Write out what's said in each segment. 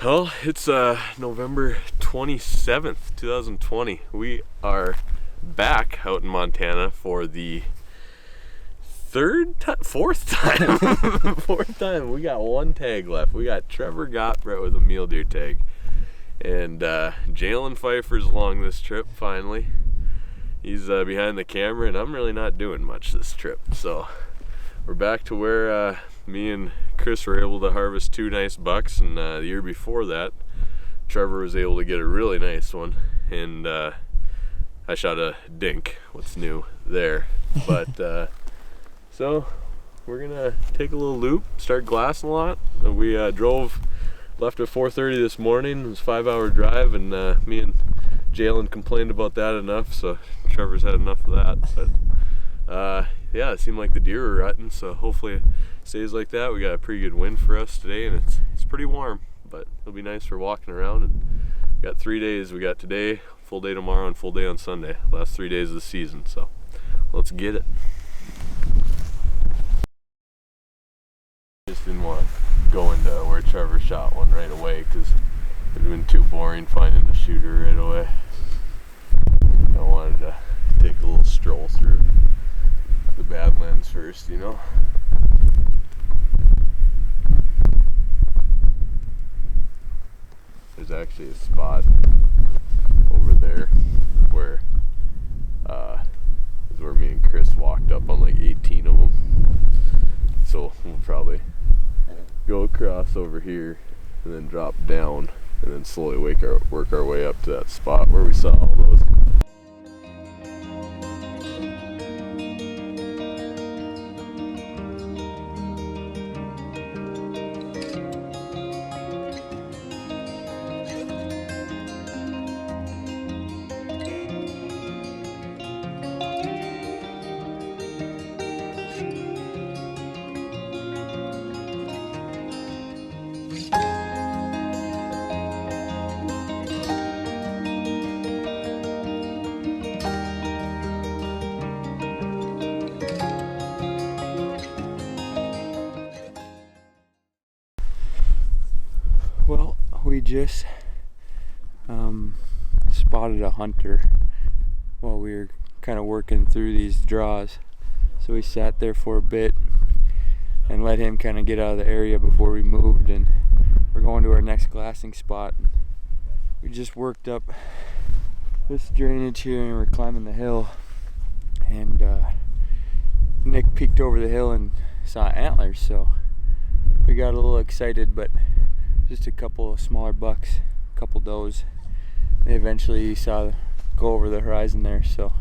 Well, it's November 27th, 2020. We are back out in Montana for the fourth time. We got one tag left. We got Trevor Gottbreht with a Mule Deer tag. And Jalen Pfeiffer's along this trip finally. He's behind the camera, and I'm really not doing much this trip. So we're back to where me and Chris were able to harvest two nice bucks, and the year before that Trevor was able to get a really nice one, and I shot a dink. What's new there? But so we're gonna take a little loop, start glassing a lot. We left at 4:30 this morning. It was a 5-hour drive, and me and Jalen complained about that enough, so Trevor's had enough of that. But yeah, it seemed like the deer were rutting, so hopefully it stays like that. We got a pretty good wind for us today, and it's pretty warm, but it'll be nice for walking around. And we got 3 days. We got today, full day tomorrow, and full day on Sunday. Last 3 days of the season, so let's get it. Just didn't want to go into where Trevor shot one right away because it would have been too boring finding a shooter right away. I wanted to take a little stroll through the badlands first, you know. There's actually a spot over there where is where me and Chris walked up on like 18 of them. So we'll probably go across over here and then drop down and then slowly work our way up to that spot where we saw all those. Well, we just spotted a hunter while we were kind of working through these draws. So we sat there for a bit and let him kind of get out of the area before we moved, and we're going to our next glassing spot. We just worked up this drainage here and we're climbing the hill, and Nick peeked over the hill and saw antlers, so we got a little excited, but just a couple of smaller bucks, a couple does. They eventually saw go over the horizon there, so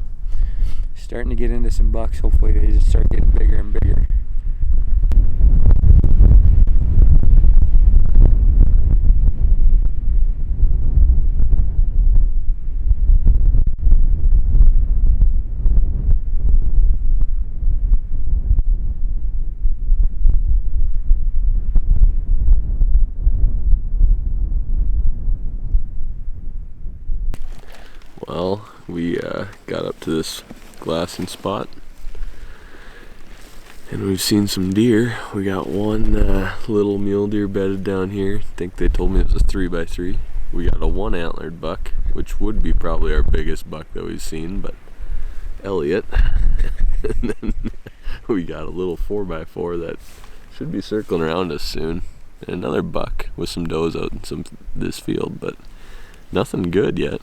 starting to get into some bucks. Hopefully they just start getting bigger and bigger. Well, we got up to this glassing spot and we've seen some deer. We got one little mule deer bedded down here. I think they told me it was a 3x3. We got a one antlered buck, which would be probably our biggest buck that we've seen, but Elliot. And then we got a little 4x4 that should be circling around us soon. And another buck with some does out in this field, but nothing good yet.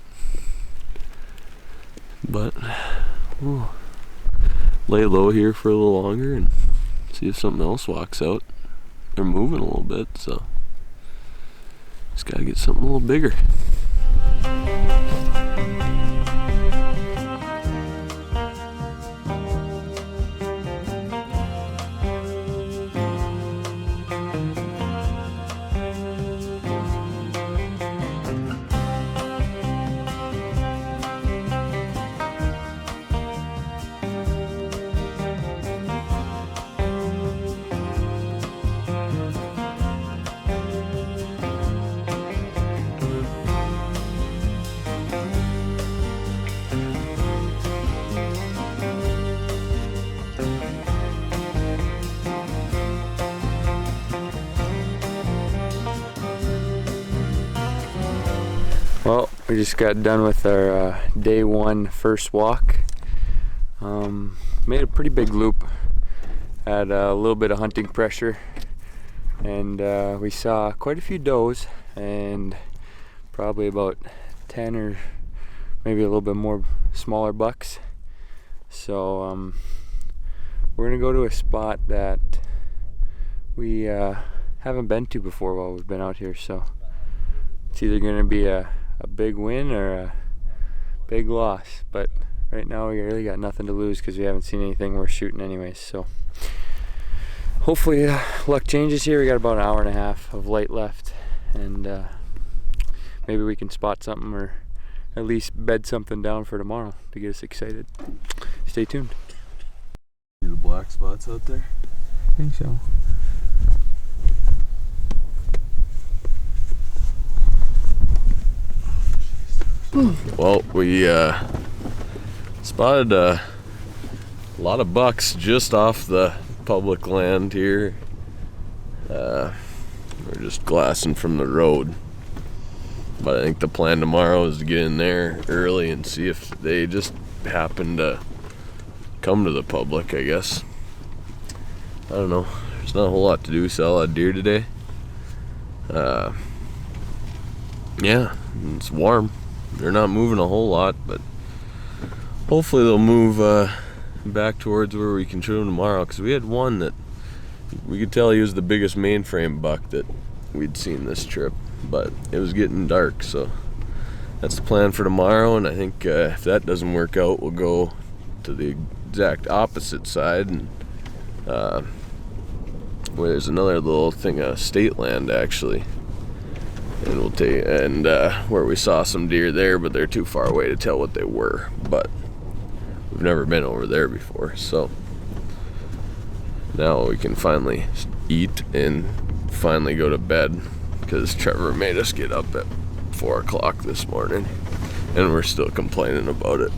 But we'll lay low here for a little longer and see if something else walks out. They're moving a little bit, so just gotta get something a little bigger. Well, we just got done with our day 1 first walk. Made a pretty big loop. Had a little bit of hunting pressure, and we saw quite a few does and probably about 10 or maybe a little bit more smaller bucks. So we're gonna go to a spot that we haven't been to before while we've been out here. So it's either gonna be a big win or a big loss, but right now we really got nothing to lose because we haven't seen anything worth shooting anyways. So hopefully luck changes here. We got about an hour and a half of light left, and maybe we can spot something or at least bed something down for tomorrow to get us excited. Stay tuned. See the black spots out there? I think so. Well, we spotted a lot of bucks just off the public land here. We're just glassing from the road, but I think the plan tomorrow is to get in there early and see if they just happen to come to the public, I guess. I don't know. There's not a whole lot to do. Saw a lot of deer today. Yeah, it's warm. They're not moving a whole lot, but hopefully they'll move back towards where we can shoot them tomorrow, because we had one that we could tell he was the biggest mainframe buck that we'd seen this trip, but it was getting dark, so that's the plan for tomorrow. And I think if that doesn't work out, we'll go to the exact opposite side, and where there's another little thing of state land actually, and we'll take where we saw some deer there, but they're too far away to tell what they were. But we've never been over there before, so now we can finally eat and finally go to bed, because Trevor made us get up at 4 o'clock this morning and we're still complaining about it.